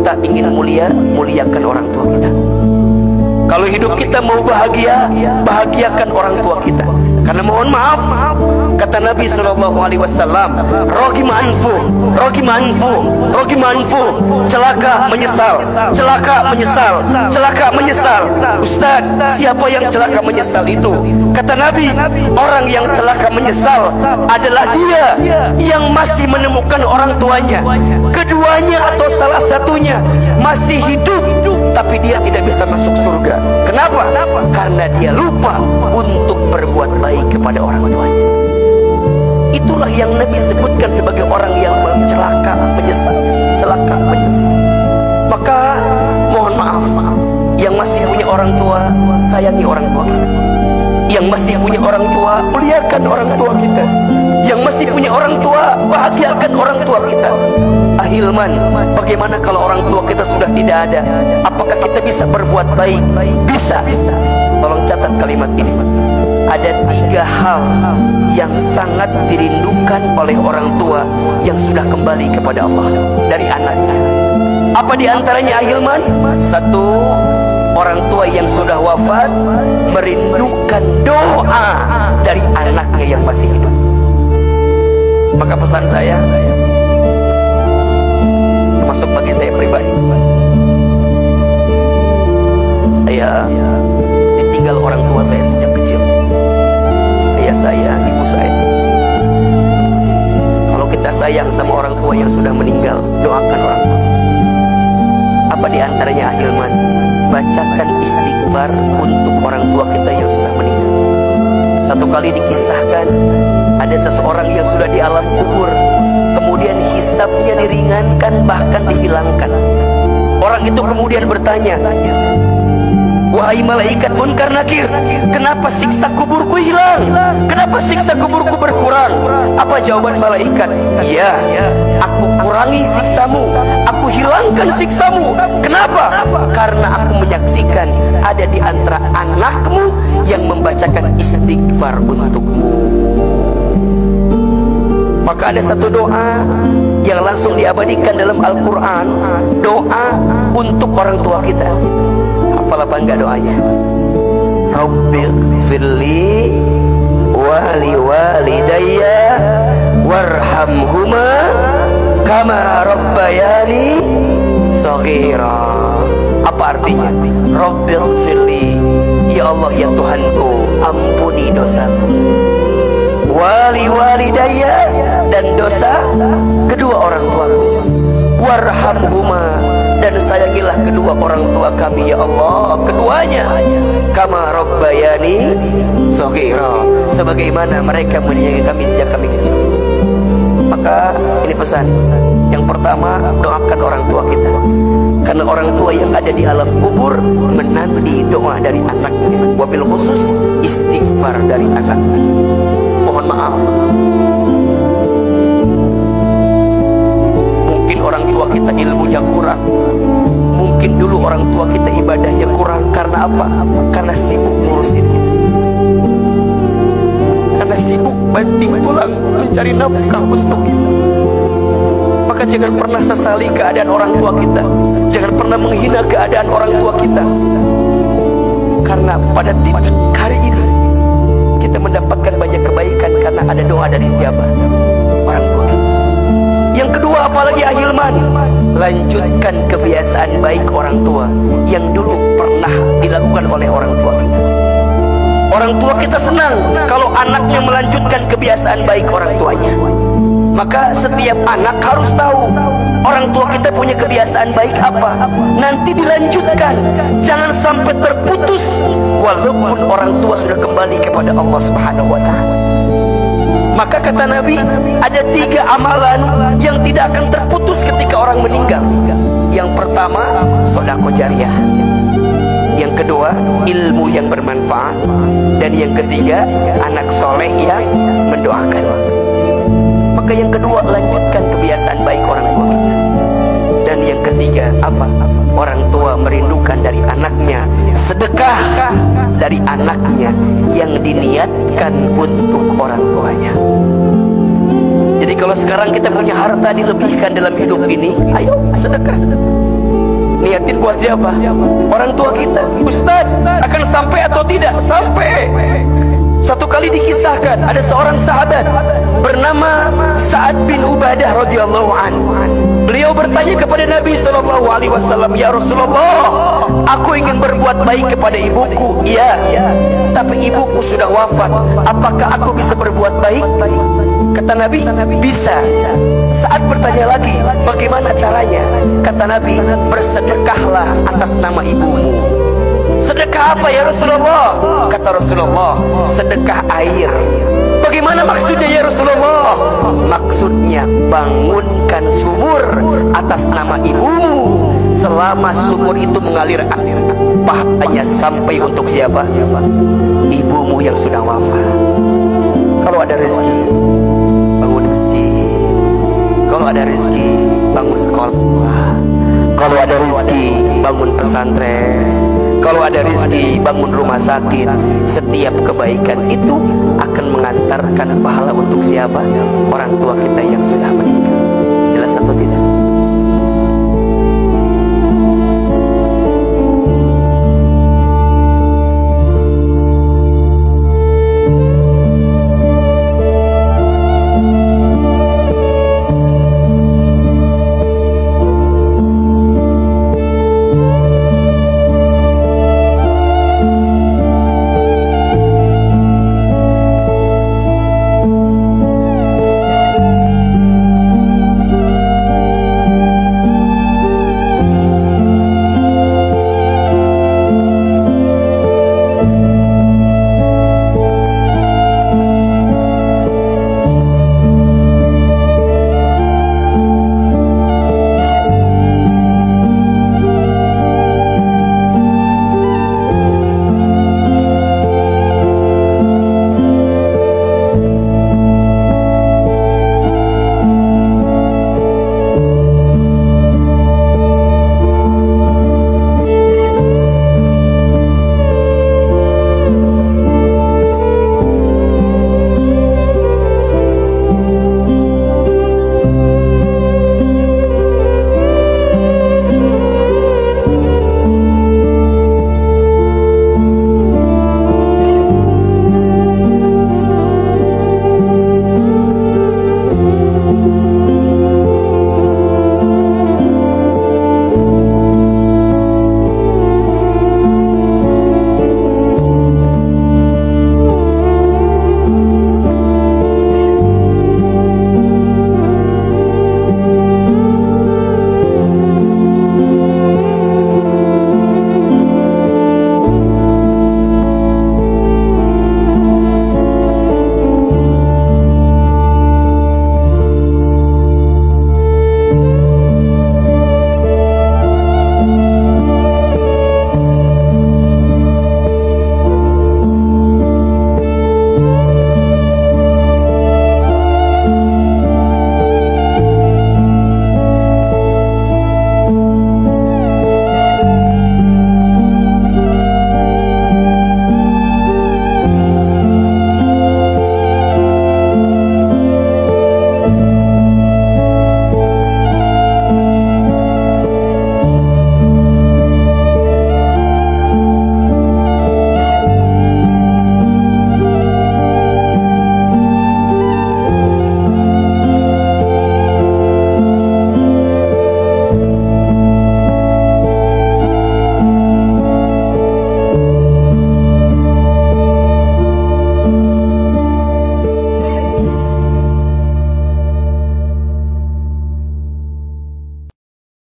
kita ingin mulia, muliakan orang tua kita. Kalau hidup kita mau bahagia, bahagiakan orang tua kita. Karena mohon maaf, kata Nabi SAW, rogim anfu, celaka menyesal, celaka menyesal, celaka menyesal. Ustaz, siapa yang celaka menyesal itu? Kata Nabi, orang yang celaka menyesal adalah dia yang masih menemukan orang tuanya, keduanya atau salah satunya masih hidup, tapi dia tidak bisa masuk surga. Kenapa? Karena dia lupa untuk berbuat baik kepada orang tuanya. Itulah yang Nabi sebutkan sebagai orang yang celaka menyesal, celaka menyesal. Maka mohon maaf, yang masih punya orang tua, sayangi orang tua kita. Yang masih punya orang tua, muliakan orang tua kita. Yang masih punya orang tua, bahagiakan orang tua kita. Ahilman, bagaimana kalau orang tua kita sudah tidak ada? Apakah kita bisa berbuat baik? Bisa. Tolong catat kalimat ini. Ada 3 hal yang sangat dirindukan oleh orang tua yang sudah kembali kepada Allah dari anaknya. Apa diantaranya, Ahilman? 1, orang tua yang sudah wafat merindukan doa dari anaknya yang masih hidup. Maka pesan saya, termasuk bagi saya pribadi, saya ditinggal orang tua saya sejak kecil, ayah saya, ibu saya. Kalau kita sayang sama orang tua yang sudah meninggal, doakan orang tua. Apa diantaranya, Ahilman? Bacakan istighfar untuk orang tua kita yang sudah meninggal. Satu kali dikisahkan, ada seseorang yang sudah di alam kubur, kemudian hisabnya diringankan, bahkan dihilangkan. Orang itu kemudian bertanya, wahai malaikat munkar nakir, kenapa siksa kuburku hilang? Kenapa siksa kuburku berkurang? Apa jawaban malaikat? Iya, aku kurangi siksamu, aku hilangkan siksamu. Kenapa? Karena aku menyaksikan ada di antara anakmu yang membacakan istighfar untukmu. Maka ada satu doa yang langsung diabadikan dalam Al-Quran, doa untuk orang tua kita. Apalah bangga doanya, Rabbil firli wali walidayya warhamhuma kama rabbayani shaghira. Apa artinya? Rabbil firli, ya Allah ya Tuhanku, ampuni dosaku. Wali walidayya, dan dosa kedua orang tuaku. Warhamhuma, dan sayangilah kedua orang tua kami ya Allah, keduanya. Kama rabbayani shaghira, sebagaimana mereka menyayangi kami sejak kami kecil. Maka ini pesan. Yang pertama, doakan orang tua kita, karena orang tua yang ada di alam kubur menanti doa dari anaknya, wabil khusus istighfar dari anaknya. Mohon maaf, mungkin orang tua kita ilmunya kurang, mungkin dulu orang tua kita ibadahnya kurang. Karena apa? Karena sibuk ngurusin kita, karena sibuk banting tulang mencari nafkah untuk kita. Maka jangan pernah sesali keadaan orang tua kita, jangan pernah menghina keadaan orang tua kita, karena pada titik hari ini kita mendapatkan banyak kebaikan karena ada doa dari siapa? Orang tua kita. Yang kedua, apalagi Ahilman, lanjutkan kebiasaan baik orang tua yang dulu pernah dilakukan oleh orang tua kita. Orang tua kita senang kalau anaknya melanjutkan kebiasaan baik orang tuanya. Maka setiap anak harus tahu orang tua kita punya kebiasaan baik apa, nanti dilanjutkan, jangan sampai terputus walaupun orang tua sudah kembali kepada Allah Subhanahu wa Ta'ala. Maka kata Nabi, ada 3 amalan yang tidak akan terputus ketika orang meninggal. Yang pertama, sedekah jariah. Yang kedua, ilmu yang bermanfaat. Dan yang ketiga, anak soleh yang mendoakan. Maka yang kedua, lanjutkan kebiasaan baik orang tua kita. Dan yang ketiga, apa? Orang tua merindukan dari anaknya sedekah dari anaknya yang diniatkan untuk orang tuanya. Jadi kalau sekarang kita punya harta dilebihkan dalam hidup ini, ayo sedekah. Niatin buat siapa? Orang tua kita. Ustaz, akan sampai atau tidak? Sampai. Satu kali dikisahkan ada seorang sahabat bernama Sa'ad bin Ubadah radhiyallahu an. Beliau bertanya kepada Nabi SAW, "Ya Rasulullah, aku ingin berbuat baik kepada ibuku." "Iya, tapi ibuku sudah wafat. Apakah aku bisa berbuat baik?" Kata Nabi, "Bisa." Saat bertanya lagi, "Bagaimana caranya?" Kata Nabi, "Bersedekahlah atas nama ibumu." "Sedekah apa ya Rasulullah?" Kata Rasulullah, "Sedekah air." "Bagaimana maksudnya ya Rasulullah?" "Maksudnya bangunkan sumur atas nama ibumu. Selama sumur itu mengalir air, pahalanya sampai untuk siapa? Ibumu yang sudah wafat." Kalau ada rezeki, bangun masjid. Kalau ada rezeki, bangun sekolah. Kalau ada rezeki, bangun pesantren. Kalau ada rezeki, bangun rumah sakit. Setiap kebaikan itu akan mengantarkan pahala untuk siapa? Orang tua kita yang sudah meninggal. Jelas atau tidak?